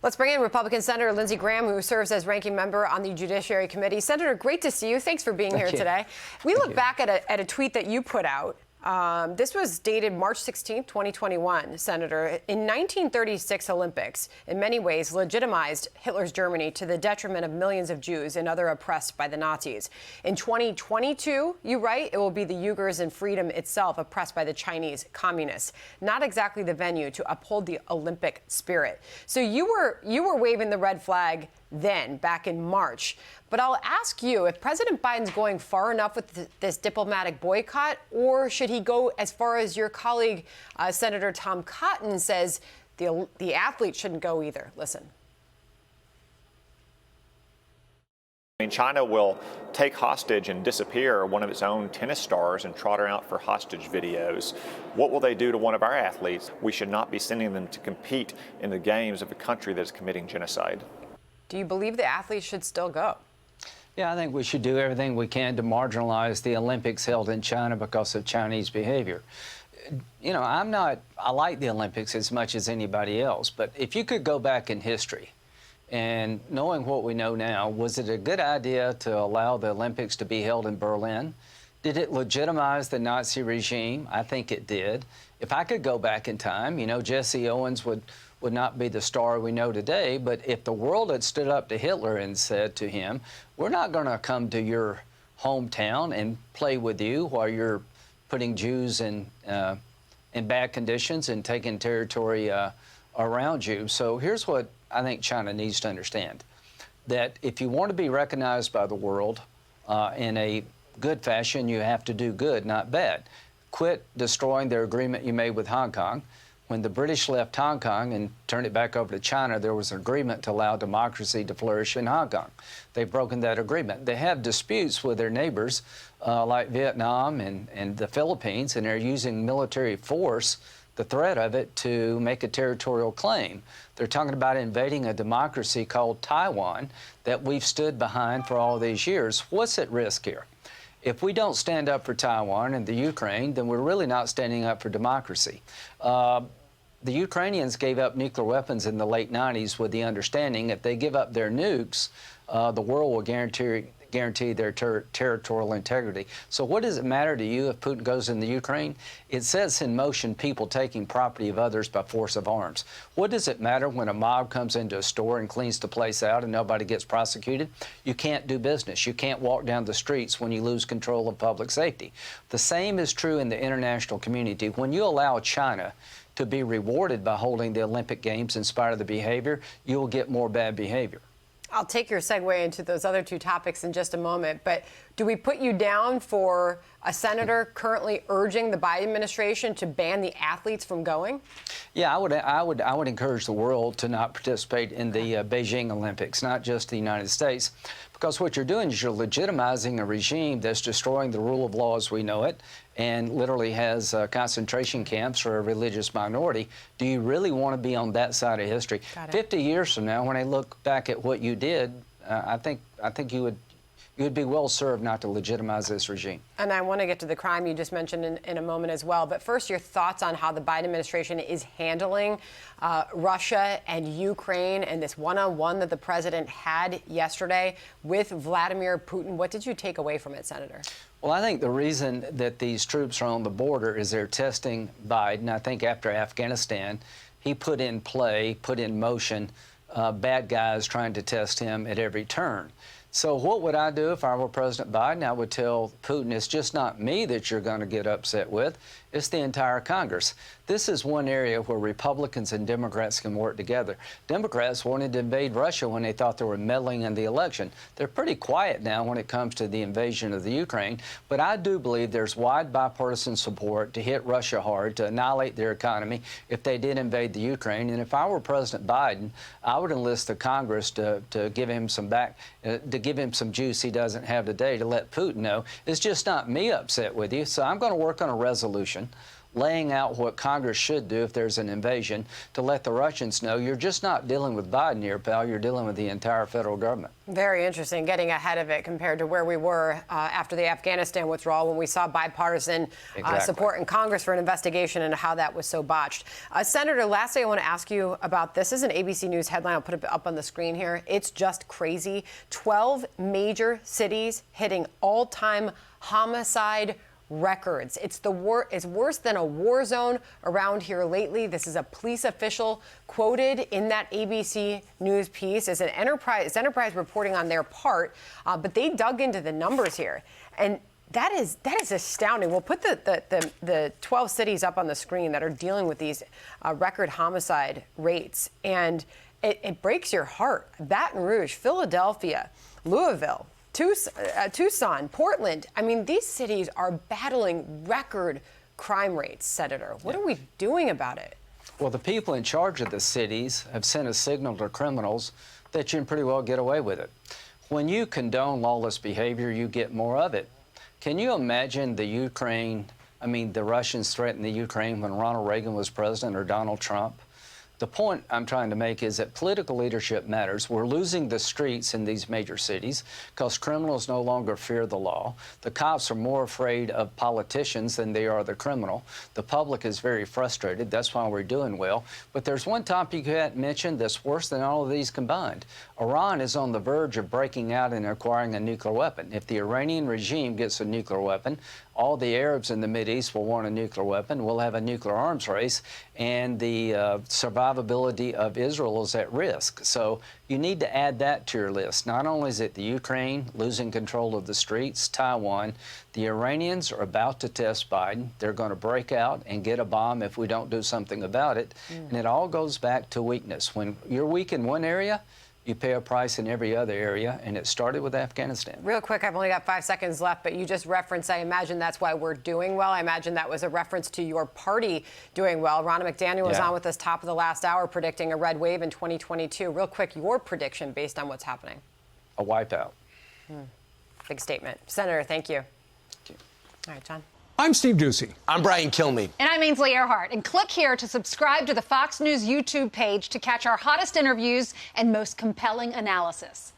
Let's bring in Republican Senator Lindsey Graham, who serves as ranking member on the Judiciary Committee. Senator, great to see you. Thanks for being here today. We look back at a tweet that you put out. This was dated March 16, 2021, Senator. In 1936 Olympics, in many ways, legitimized Hitler's Germany to the detriment of millions of Jews and other oppressed by the Nazis. In 2022, you write, it will be the Uyghurs and freedom itself oppressed by the Chinese communists. Not exactly the venue to uphold the Olympic spirit. So you were waving the red flag then, back in March. But I'll ask you, if President Biden's going far enough with this diplomatic boycott, or should he go as far as your colleague, Senator Tom Cotton, says the athletes shouldn't go either? Listen. I mean, China will take hostage and disappear one of its own tennis stars and trot her out for hostage videos. What will they do to one of our athletes? We should not be sending them to compete in the games of a country that is committing genocide. Do you believe the athletes should still go? Yeah, I think we should do everything we can to marginalize the Olympics held in China because of Chinese behavior. You know, I like the Olympics as much as anybody else, but if you could go back in history and knowing what we know now, was it a good idea to allow the Olympics to be held in Berlin? Did it legitimize the Nazi regime? I think it did. If I could go back in time, you know, Jesse Owens would not be the star we know today, but if the world had stood up to Hitler and said to him, we're not going to come to your hometown and play with you while you're putting Jews in bad conditions and taking territory around you. So here's what I think China needs to understand, that if you want to be recognized by the world in a good fashion, you have to do good, not bad. Quit destroying their agreement you made with Hong Kong. When the British left Hong Kong and turned it back over to China, there was an agreement to allow democracy to flourish in Hong Kong. They've broken that agreement. They have disputes with their neighbors like Vietnam and the Philippines, and they're using military force, the threat of it, to make a territorial claim. They're talking about invading a democracy called Taiwan that we've stood behind for all these years. What's at risk here? If we don't stand up for Taiwan and the Ukraine, then we're really not standing up for democracy. The Ukrainians gave up nuclear weapons in the late 90s with the understanding if they give up their nukes, the world will guarantee their territorial integrity. So what does it matter to you if Putin goes in the Ukraine? It sets in motion people taking property of others by force of arms. What does it matter when a mob comes into a store and cleans the place out and nobody gets prosecuted? You can't do business. You can't walk down the streets when you lose control of public safety. The same is true in the international community. When you allow China to be rewarded by holding the Olympic Games in spite of the behavior, you will get more bad behavior. I'll take your segue into those other two topics in just a moment, but do we put you down for a senator currently urging the Biden administration to ban the athletes from going? Yeah, I would encourage the world to not participate in the Beijing Olympics, not just the United States, because what you're doing is you're legitimizing a regime that's destroying the rule of law as we know it and literally has concentration camps for a religious minority. Do you really want to be on that side of history? 50 years from now, when I look back at what you did, I think you would be well served not to legitimize this regime. And I want to get to the crime you just mentioned in a moment as well. But first, your thoughts on how the Biden administration is handling Russia and Ukraine and this one-on-one that the president had yesterday with Vladimir Putin. What did you take away from it, Senator? Well, I think the reason that these troops are on the border is they're testing Biden. I think after Afghanistan, he put in motion bad guys trying to test him at every turn. So what would I do if I were President Biden? I would tell Putin, it's just not me that you're going to get upset with. It's the entire Congress. This is one area where Republicans and Democrats can work together. Democrats wanted to invade Russia when they thought they were meddling in the election. They're pretty quiet now when it comes to the invasion of the Ukraine. But I do believe there's wide bipartisan support to hit Russia hard, to annihilate their economy if they did invade the Ukraine. And if I were President Biden, I would enlist the Congress to give him some give him some juice he doesn't have today, to let Putin know it's just not me upset with you. So I'm going to work on a resolution laying out what Congress should do if there's an invasion, to let the Russians know you're just not dealing with Biden here, pal. You're dealing with the entire federal government. Very interesting, getting ahead of it compared to where we were after the Afghanistan withdrawal, when we saw bipartisan support in Congress for an investigation into how that was so botched. Senator, lastly, I want to ask you about this. This is an ABC News headline. I'll put it up on the screen here. It's just crazy. 12 major cities hitting all-time homicide records. It's worse than a war zone around here lately. This is a police official quoted in that ABC News piece. It's Enterprise reporting on their part, but they dug into the numbers here, and that is astounding. We'll put the 12 cities up on the screen that are dealing with these record homicide rates, and it breaks your heart. Baton Rouge, Philadelphia, Louisville, Tucson, Portland. I mean, these cities are battling record crime rates, Senator. What are we doing about it? Well, the people in charge of the cities have sent a signal to criminals that you can pretty well get away with it. When you condone lawless behavior, you get more of it. Can you imagine the Russians threatened the Ukraine when Ronald Reagan was president, or Donald Trump? The point I'm trying to make is that political leadership matters. We're losing the streets in these major cities because criminals no longer fear the law. The cops are more afraid of politicians than they are the criminal. The public is very frustrated. That's why we're doing well. But there's one topic you hadn't mentioned that's worse than all of these combined. Iran is on the verge of breaking out and acquiring a nuclear weapon. If the Iranian regime gets a nuclear weapon, all the Arabs in the Mideast will want a nuclear weapon. We'll have a nuclear arms race, and the survivability of Israel is at risk. So you need to add that to your list. Not only is it the Ukraine losing control of the streets, Taiwan, the Iranians are about to test Biden. They're going to break out and get a bomb if we don't do something about it. And it all goes back to weakness. When you're weak in one area, you pay a price in every other area, and it started with Afghanistan. Real quick, I've only got 5 seconds left, but you just referenced, I imagine that's why we're doing well. I imagine that was a reference to your party doing well. Ronna McDaniel was on with us top of the last hour predicting a red wave in 2022. Real quick, your prediction based on what's happening. A wipeout. Big statement. Senator, thank you. Thank you. All right, John. I'm Steve Ducey. I'm Brian Kilmeade. And I'm Ainsley Earhart. And click here to subscribe to the Fox News YouTube page to catch our hottest interviews and most compelling analysis.